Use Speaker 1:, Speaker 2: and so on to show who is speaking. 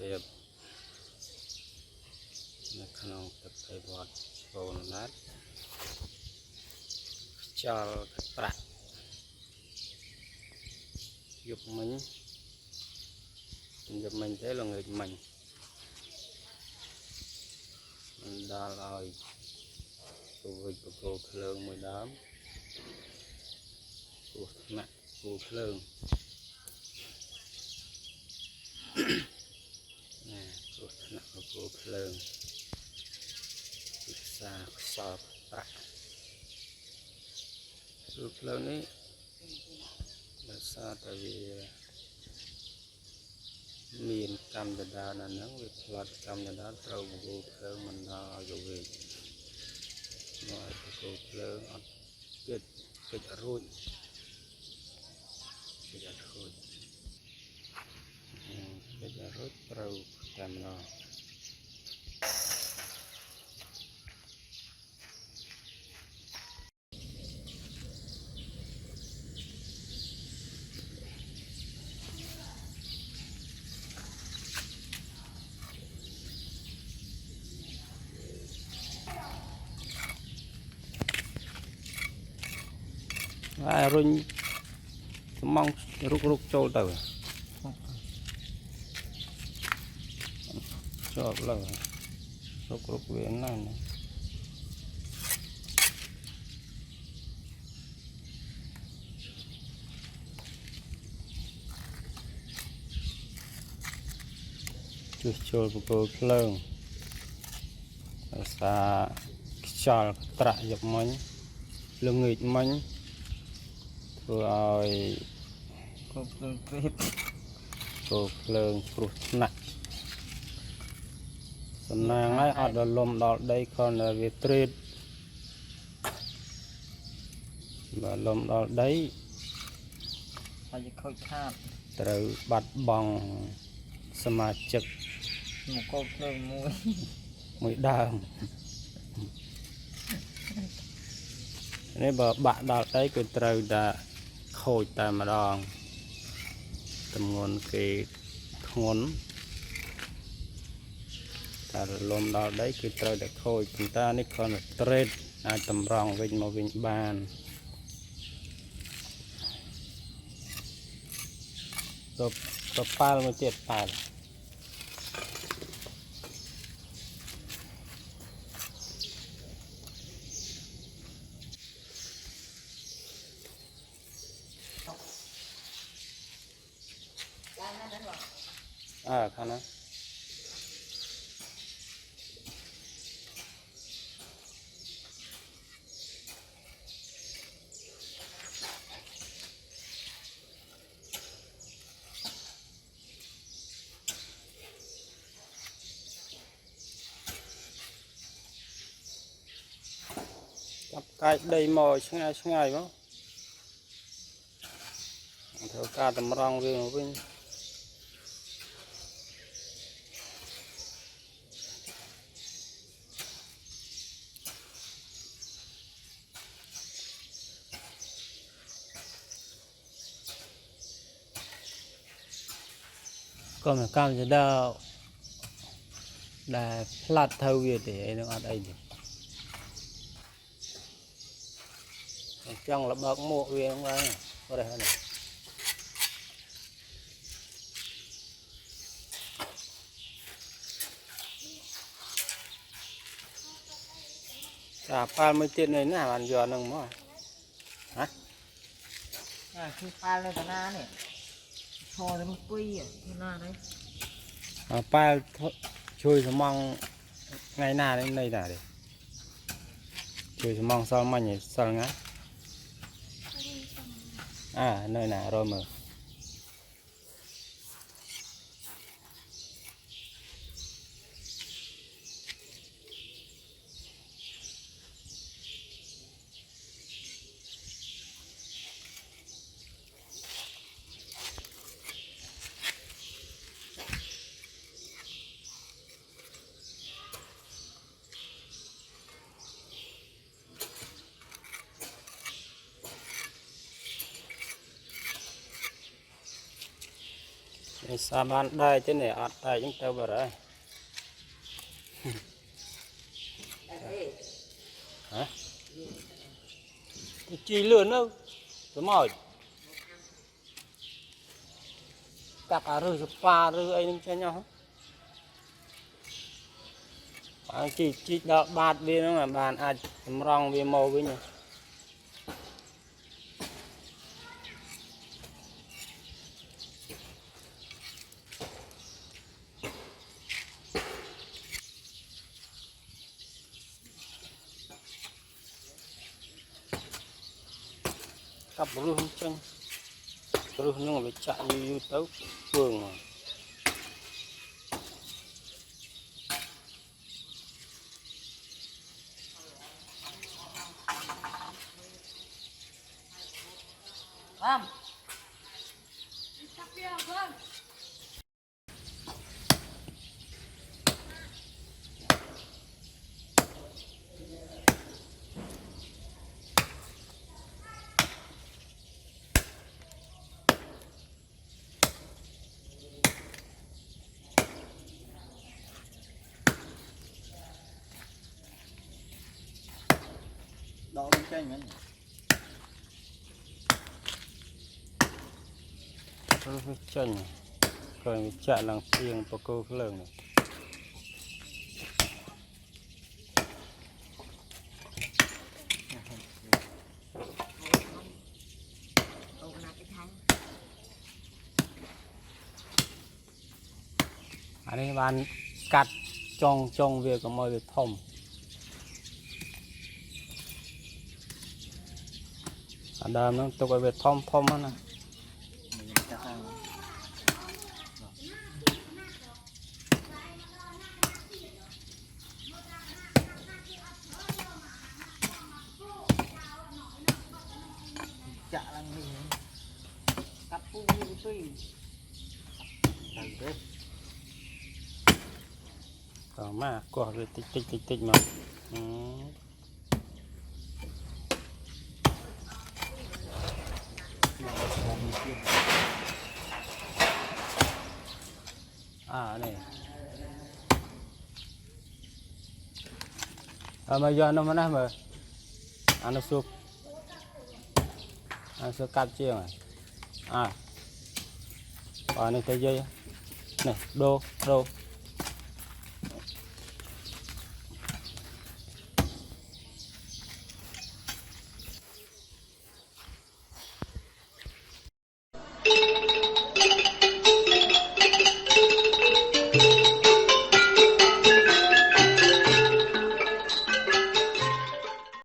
Speaker 1: tiệp nó không tập thầy bọt bồn nát cho bạc giúp mình thế là người mình đã lời cô lương mùi đám cô nặng cô lương nè cô nặng cô lương xa sọp bạc cô lương ấy là sao tại vì miền cam đà đà là nắng việc lọt cam đà đà trâu cô lương mình nó rồi về ngoài cô lương kết kết rùi kết rùi trâu cam nó rung mong rút trâu tàu cho là rút biển này cho cô lương xa cho trạ dập mình lương nghịch mình rồi cô lương fruit nặng nàng ấy ở đó lom đó đây còn là việc trade và lom đó đấy từ bắt bằng sma trực
Speaker 2: một cô lương
Speaker 1: mũi đào nếu bạn đào đấy cứ từ đã khôi ta mà đòn tầm nguồn cái nguồn ta lom đó đấy cứ từ đã khôi chúng ta này còn là trade ai tầm rong vinh một vinh bàn rồi pal một chết pal khả năng cái đầy mồi ngày mà theo ca tầm rong về một bên còn mà camจะได้พลัดเท่าเวียดđể nó ăn đây trong là bạc mộ về không ai có đây này pal mới tiền này nè bạn giờ nâng mà hả
Speaker 2: คือปลาเลยตนาเนี่ยพอแล้วมันปุ้ยอ่ะที่หน้าđấy
Speaker 1: pal chui sờ măng ngày nào đến đây là để chui sờ măng sao mà nhỉ sao ngá nơi nào rồi mà Sa ban đây chứ này ọt đây chúng ta vào đấy. Hả? Chi lươn đâu? Đúng rồi. Các rư spa rư ấy cho nhau. Chỉ đợi bát viên nó là bàn ai rong viên màu với nhau. Cặp rư không chân. Rư nó phải chạy như tấu phường mà.
Speaker 2: Vâng.
Speaker 3: Đó lên trên nhá.
Speaker 1: Rư chân. Rồi chạy làng phiêng vào câu cái lường này. Anh ấy bán cắt trong việc của mọi việc thông. Ở đây nó tục ở việc thông đó nè.
Speaker 2: Chả là mình cặp phu như tùy.
Speaker 1: Còn mà quả rồi tích mà. Này. Mà giờ nó mà mà nó sụp. Nó sụp cắt chiêng này. Còn này thấy dây. Này, đô.